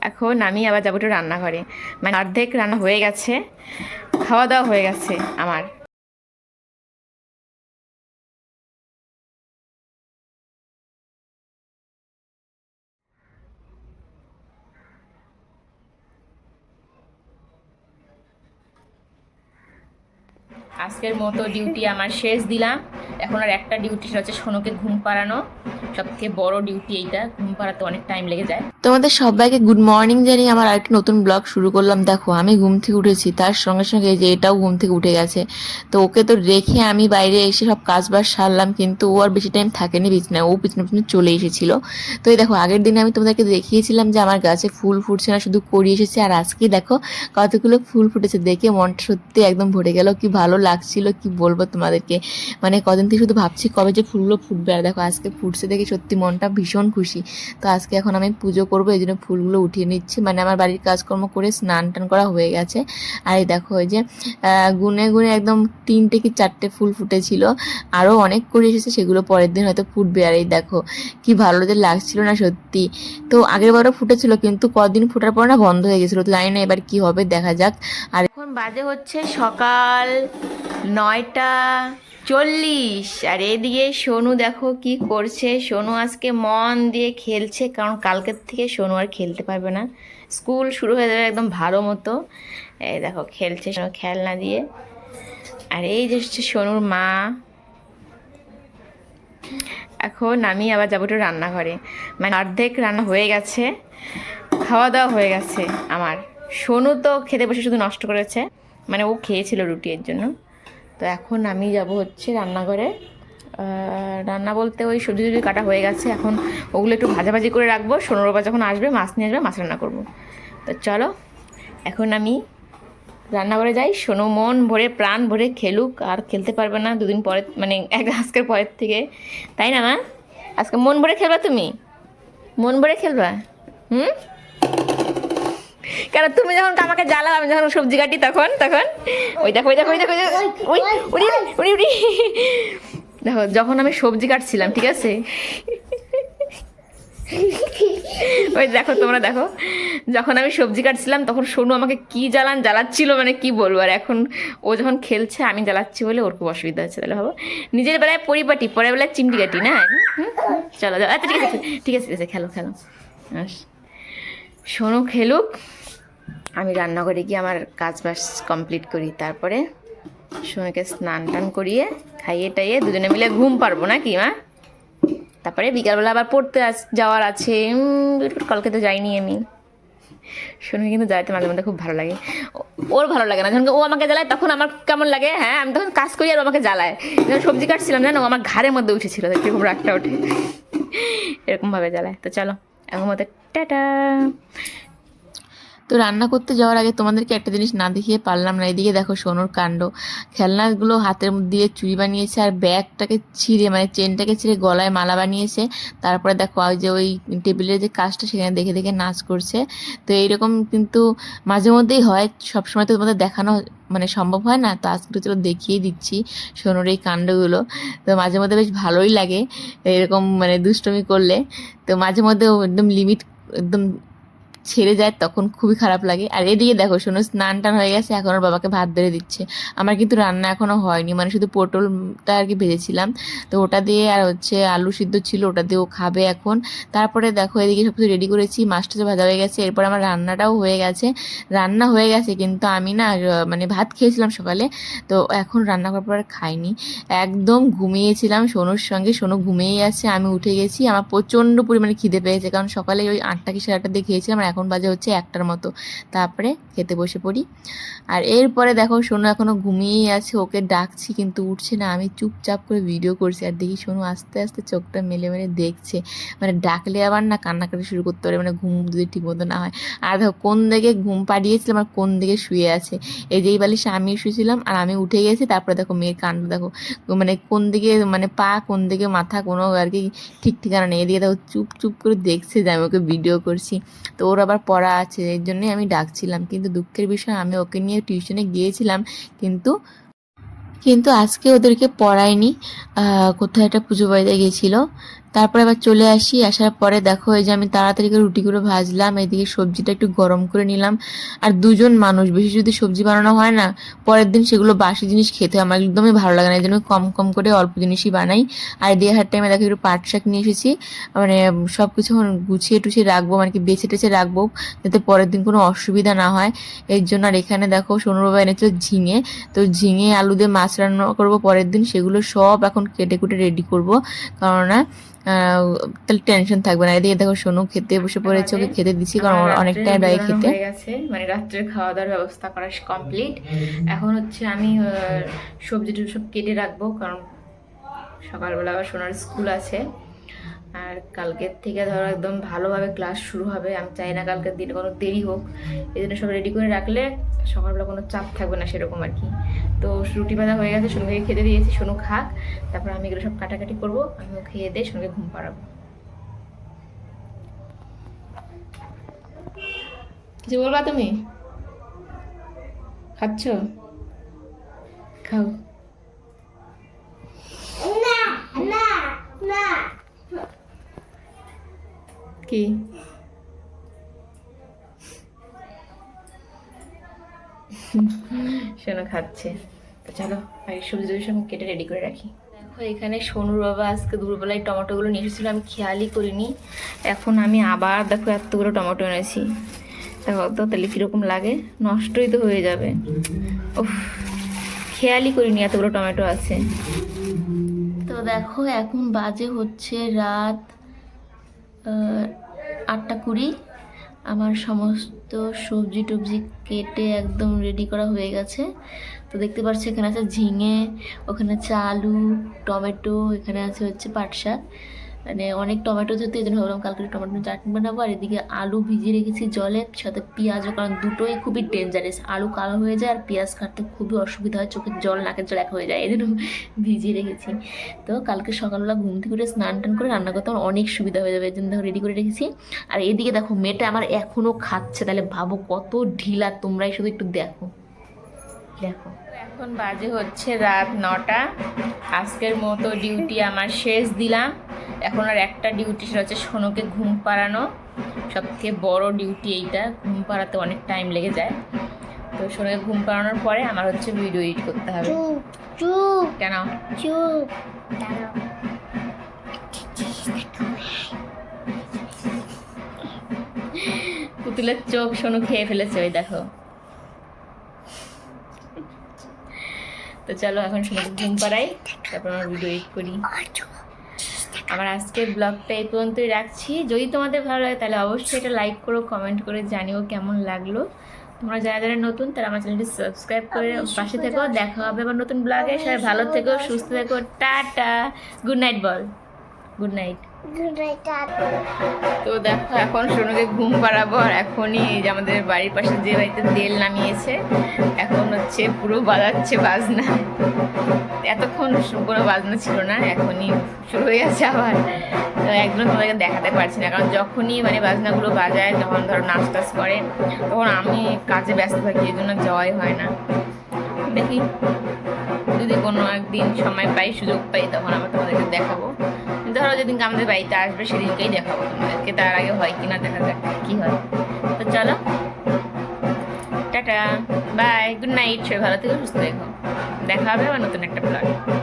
এখন আমি আবার যাবো একটু রান্নাঘরে, মানে অর্ধেক রান্না হয়ে গেছে, খাওয়া দাওয়া হয়ে গেছে আমার। আজকের মতো ডিউটি আমার শেষ দিলাম। এখন আর একটা ডিউটি, সেটা হচ্ছে সোনুকে ঘুম পাড়ানো। সবথেকে বড় ডিউটি এইটা, ঘুম পাড়াতে অনেক টাইম লেগে যায়। তোমাদের সবাইকে গুড মর্নিং জানিয়ে আমার আরেকটি নতুন ব্লগ শুরু করলাম। দেখো আমি ঘুম থেকে উঠেছি, তার সঙ্গে সঙ্গে এই যে এটাও ঘুম থেকে উঠে গেছে। তো ওকে তো রেখে আমি বাইরে এসে সব কাজ বাজ সারলাম, কিন্তু ও আর বেশি টাইম থাকেনি বিছানায়, ও পিছনে পিছনে চলে এসেছিল। তো এই দেখো আগের দিনে আমি তোমাদেরকে দেখিয়েছিলাম যে আমার গাছে ফুল ফুটছে না, শুধু কড়ি এসেছে। আর আজকে দেখো কতগুলো ফুল ফুটেছে, দেখে মনটা সত্যি একদম ভরে গেল। কি ভালো লাগছিল কি বলবো তোমাদেরকে, মানে কদিন থেকে শুধু ভাবছি কবে যে ফুলগুলো ফুটবে। আর দেখো আজকে ফুটছে দেখে সত্যি মনটা ভীষণ খুশি। তো আজকে এখন আমি পুজো করবো, এই জন্য ফুলগুলো উঠিয়ে নিচ্ছি। মানে আমার বাড়ির কাজকর্ম করে স্নান টান করা হয়ে গেছে। আর এই দেখো এই যে গুনে গুনে একদম 3টে কি 4টে ফুল ফুটেছিল, আরও অনেক করে এসেছে, সেগুলো পরের দিন হয়তো ফুটবে। আর এই দেখো কি ভালো যে লাগছিল না সত্যি। তো আগের বারও ফুটেছিল, কিন্তু কদিন ফোটার পর না বন্ধ হয়ে গেছিলো, তো জানি না এবার কি হবে, দেখা যাক। আর এখন বাজে হচ্ছে সকাল 9টা 40, আর এদিকে সোনু দেখো কি করছে। সোনু আজকে মন দিয়ে খেলছে, কারণ কালকের থেকে সোনু আর খেলতে পারবে না, স্কুল শুরু হয়ে যাবে একদম ভালো মতো। এই দেখো খেলছে সোনু খেলনা দিয়ে। আর এই যে হচ্ছে সোনুর মা। এখন আমি আবার যাবো একটু রান্নাঘরে, মানে অর্ধেক রান্না হয়ে গেছে, খাওয়া দাওয়া হয়ে গেছে আমার। সোনু তো খেতে বসে শুধু নষ্ট করেছে, মানে ও খেয়েছিল রুটি এর জন্য। তো এখন আমি যাব হচ্ছে রান্নাঘরে। রান্না বলতে ওই সবজি টবজি কাটা হয়ে গেছে, এখন ওগুলো একটু ভাজাভাজি করে রাখবো। সোনুর বাবা যখন আসবে মাছ নিয়ে আসবে, মাছ রান্না করবো। তো চলো এখন আমি রান্নাঘরে যাই, সোনু মন ভরে প্রাণ ভরে খেলুক। আর খেলতে পারবে না দুদিন পরে, মানে আজকের পরের থেকে, তাই না মা? আজকে মন ভরে খেলবা তুমি, মন ভরে খেলবা। হুম, কেন তুমি যখন আমাকে জ্বালাও, আমি যখন সবজি কাটি তখন তখন ওই দেখো ওই দেখো ওই দেখো ওই উড়ি উড়ি উড়ি। দেখো যখন আমি সবজি কাটছিলাম, ঠিক আছে, ওই দেখো তোমরা দেখো, যখন আমি সবজি কাটছিলাম তখন সোনু আমাকে কি জ্বালাচ্ছিল, মানে কি বলবো। আর এখন ও যখন খেলছে আমি জ্বালাচ্ছি বলে ওর খুব অসুবিধা হচ্ছে। তাহলে ভাবো, নিজের বেলায় পরিপাটি, পরের বেলায় চিমটি কাটি না। চলো চলো, আচ্ছা ঠিক আছে ঠিক আছে ঠিক আছে, খেলো খেলো। সোনু খেলুক, আমি রান্নাঘরে গিয়ে আমার কাজ বাজ কমপ্লিট করি, তারপরে সোনুকে স্নান টান করিয়ে খাইয়ে টাইয়ে দুজনে মিলে ঘুম পারবো নাকি মা। তারপরে বিকালবেলা আবার পড়তে যাওয়ার আছে। কালকে তো যাইনি আমি। সোনুকে কিন্তু জ্বালাতে মাঝে মধ্যে খুব ভালো লাগে। ওর ভালো লাগে না, যখন ও আমাকে জ্বালায় তখন আমার কেমন লাগে। হ্যাঁ, আমি তখন কাজ করি আর আমাকে জ্বালায়। যখন সবজি কাটছিলাম জানো, আমার ঘাড়ের মধ্যে উঠেছিল, কিরকম রাগটা ওঠে, এরকমভাবে জ্বালায়। তো চলো এখন মতো টাটা। তো রান্না করতে যাওয়ার আগে তোমাদেরকে একটা জিনিস না দেখিয়ে পারলাম না। এদিকে দেখো সোনুর কাণ্ড, খেলনাগুলো হাতের মধ্যে দিয়ে চুড়ি বানিয়েছে, আর ব্যাগটাকে ছিঁড়ে মানে চেনটাকে ছিঁড়ে গলায় মালা বানিয়েছে। তারপরে দেখো ওই যে ওই টেবিলের যে কাজটা সেখানে দেখে দেখে নাচ করছে। তো এইরকম কিন্তু মাঝে মধ্যেই হয়, সবসময় তো তোমাদের দেখানো মানে সম্ভব হয় না। তো আজকে চলো দেখিয়ে দিচ্ছি সোনুর এই কাণ্ডগুলো। তো মাঝে মধ্যে বেশ ভালোই লাগে এরকম মানে দুষ্টুমি করলে। তো মাঝে মধ্যে একদম লিমিট একদম ছেড়ে যায়, তখন খুবই খারাপ লাগে। আর এদিকে দেখো শোনো স্নান টান হয়ে গেছে, এখন ওর বাবাকে ভাত বেড়ে দিচ্ছে। আমার কিন্তু রান্না এখনও হয়নি, মানে শুধু পটলটা আর কি ভেজেছিলাম, তো ওটা দিয়ে আর হচ্ছে আলু সিদ্ধ ছিল, ওটা দিয়ে ও খাবে এখন। তারপরে দেখো এদিকে সব কিছু রেডি করেছি, মাছটা যে ভাজা হয়ে গেছে, এরপর আমার রান্নাটাও হয়ে গেছে। রান্না হয়ে গেছে কিন্তু আমি না মানে ভাত খেয়েছিলাম সকালে, তো এখন রান্না করার পর আর খাইনি, একদম ঘুমিয়েছিলাম সোনুর সঙ্গে। সোনু ঘুমিয়েই আছে, আমি উঠে গেছি। আমার প্রচণ্ড পরিমাণে খিদে পেয়েছে, কারণ সকালে ওই 8টা কি 8:30 দিয়ে খেয়েছিলাম, আর এখন বাজে হচ্ছে 1টার মতো। তারপরে খেতে বসে পড়ি। আর এরপরে দেখো সোনু এখনও ঘুমিয়েই আছে, ওকে ডাকছি কিন্তু উঠছে না। আমি চুপচাপ করে ভিডিও করছি, আর দেখি সোনু আস্তে আস্তে চোখটা মেলে মেলে দেখছে, মানে ডাকলে আবার না কান্নাকাটি শুরু করতে পারে, মানে ঘুম যদি ঠিক মতো না হয়। আর দেখো কোন দিকে ঘুম পাড়িয়েছিলাম আর কোন দিকে শুয়ে আছে। এই যে এই বালিশে আমি শুয়েছিলাম আর আমি উঠে গেছি। তারপরে দেখো মেয়ের কাণ্ড দেখো, মানে কোন দিকে মানে পা কোন দিকে মাথা, কোনো আর কি ঠিক ঠিকানা নেই। এদিকে দেখো চুপ চুপ করে দেখছে যে আমি ওকে ভিডিও করছি। তো ওর আবার পড়া আছে, এর জন্যই আমি ডাকছিলাম। কিন্তু দুঃখের বিষয় আমি ওকে নিয়ে টিউশনে গিয়েছিলাম, কিন্তু কিন্তু আজকে ওদেরকে পড়ায়নি। কোথাও একটা পুজো বাড়িতে গেছিলো, তারপরে আবার চলে আসি, আসার পরে দেখো এই যে আমি তাড়াতাড়ি করে রুটিগুলো ভাজলাম, এদিকে সবজিটা একটু গরম করে নিলাম। আর দুজন মানুষ বেশি যদি সবজি বানানো হয় না, পরের দিন সেগুলো বাসি জিনিস খেতে আমার একদমই ভালো লাগে না, এই জন্য কম কম করে অল্প জিনিসই বানাই। আর এদিকে হাট টাইমে দেখো একটু পাট শাক নিয়ে এসেছি, মানে সব কিছু গুছিয়ে টুছিয়ে রাখবো, মানে কি বেছে টেছে রাখবো, যাতে পরের দিন কোনো অসুবিধা না হয় এর জন্য। আর এখানে দেখো সোনুর বাবা এনেছিল ঝিঙে, তো ঝিঙে আলু দিয়ে মাছ রান্না করবো পরের দিন, সেগুলো সব এখন কেটে কুটে রেডি করবো, কারণ না তাহলে টেনশন থাকবে না। এদিকে দেখো সোনু খেতে বসে পড়েছে, ওকে খেতে দিচ্ছি কারণ ওর অনেক টাইম লাগে খেতে। হয়ে গেছে, মানে রাত্রের খাওয়া দাওয়ার ব্যবস্থা করা কমপ্লিট। এখন হচ্ছে আমি সবজি টবজি সব কেটে রাখবো, কারণ সকালবেলা আবার সোনার স্কুল আছে, আর কালকের থেকে ধরো একদম ভালোভাবে ক্লাস শুরু হবে। আমি চাই না কালকের দিনে কোনো দেরি হোক, এই জন্য সব রেডি করে রাখলে সকালবেলা কোনো চাপ থাকবে না সেরকম আর কি। তো রুটি ভাজা হয়ে গেছে, সোনুকে খেতে দিয়েছি, সোনু খাক, তারপর আমি এগুলো সব কাটাকাটি করবো, আমিও খেয়ে দিয়ে সোনুকে ঘুম পাড়াবো। কিছু বলবা তুমি? খাচ্ছ? খাও। কি সোনু খাচ্ছে, তো চলো আর সবজি টবজি সব কেটে রেডি করে রাখি। দেখো এখানে সোনুর বাবা আজকে দুপুরবেলায় টমেটোগুলো নিয়ে এসেছিলো, আমি খেয়ালই করিনি। এখন আমি আবার দেখো এতগুলো টমেটো এনেছি, দেখো তো তাহলে কীরকম লাগে, নষ্টই তো হয়ে যাবে। উফ, খেয়ালই করিনি এতগুলো টমেটো আছে। তো দেখো এখন বাজে হচ্ছে রাত 8:20। আমার সমস্ত সবজি টবজি কেটে একদম রেডি করা হয়ে গেছে। তো দেখতে পাচ্ছি এখানে আছে ঝিঙে, ওখানে আছে আলু, টমেটো, এখানে আছে হচ্ছে পাট শাক, মানে অনেক টমেটো যেহেতু এই জন্য ভাবলাম কালকে টমেটো চাটনি বানাবো। আর এদিকে আলু ভিজিয়ে রেখেছি জলে, সাথে পেঁয়াজও, কারণ দুটোই খুবই ডেঞ্জারাস, আলু কালো হয়ে যায় আর পেঁয়াজ কাটতে খুবই অসুবিধা হয়, চোখের জল নাকের জল এক হয়ে যায়, এই জন্য ভিজিয়ে রেখেছি। তো কালকে সকালবেলা ঘুম থেকে উঠে স্নান টান করে রান্না করতে আমার অনেক সুবিধা হয়ে যাবে, এই জন্য রেডি করে রেখেছি। আর এদিকে দেখো মেয়েটা আমার এখনও খাচ্ছে, তাহলে ভাবো কত ঢিলা, তোমরাই শুধু একটু দেখো দেখো। এখন বাজে হচ্ছে রাত 9টা। আজকের মতো ডিউটি আমার শেষ দিলাম। এখন আর একটা ডিউটি, সেটা হচ্ছে সোনুকে ঘুম পাড়ানো, সবথেকে বড় ডিউটি এইটা, ঘুম পাড়াতে অনেক টাইম লেগে যায়। তো সোনুকে ঘুম পাড়ানোর পরে আমার হচ্ছে ভিডিও এডিট করতে হবে। চুপ কেন? চুপ পুতুলের চোখ সোনু খেয়ে ফেলেছে, ওই দেখো। তো চলো এখন সোনুকে ঘুম পাড়াই, তারপর আমার ভিডিও এডিট করি। আমার আজকের ব্লগটা এই পর্যন্তই রাখছি। যদি তোমাদের ভালো লাগে তাহলে অবশ্যই এটা লাইক করো, কমেন্ট করে জানিও কেমন লাগলো। তোমরা যারা যারা নতুন তারা আমার চ্যানেলটি সাবস্ক্রাইব করে পাশে থেকো। দেখা হবে আবার নতুন ব্লগে। সবাই ভালো থেকো, সুস্থ থেকো, টাটা, গুড নাইট বল। Good night. তো দেখো এখন সোনুকে ঘুম পাড়াবো, আর এখনই এই যে আমাদের বাড়ির পাশে যে বাড়িতে তেল নামিয়েছে, এখন হচ্ছে পুরো বাজাচ্ছে বাজনা। এতক্ষণ কোনো বাজনা ছিল না, এখনই শুরু হয়ে গেছে আবার। তো একদম তোমাদেরকে দেখাতে পারছি না, কারণ যখনই মানে বাজনাগুলো বাজায়, যখন ধরো নাচ টাচ করে, তখন আমি কাজে ব্যস্ত থাকি, এই জন্য যাওয়াই হয় না। দেখি যদি কোনো একদিন সময় পাই, সুযোগ পাই, তখন আবার তোমাদেরকে দেখাবো। ধরো যেদিনকে আমাদের বাড়িতে আসবে সেদিনকেই দেখাবো তোমাদেরকে, তার আগে হয় কিনা দেখা যাক কী হয়। তো চলো টাটা, বাই, গুড নাইট, সবাই ভালো থেকো, সুস্থ থেকো। দেখা হবে আবার নতুন একটা ব্লগ।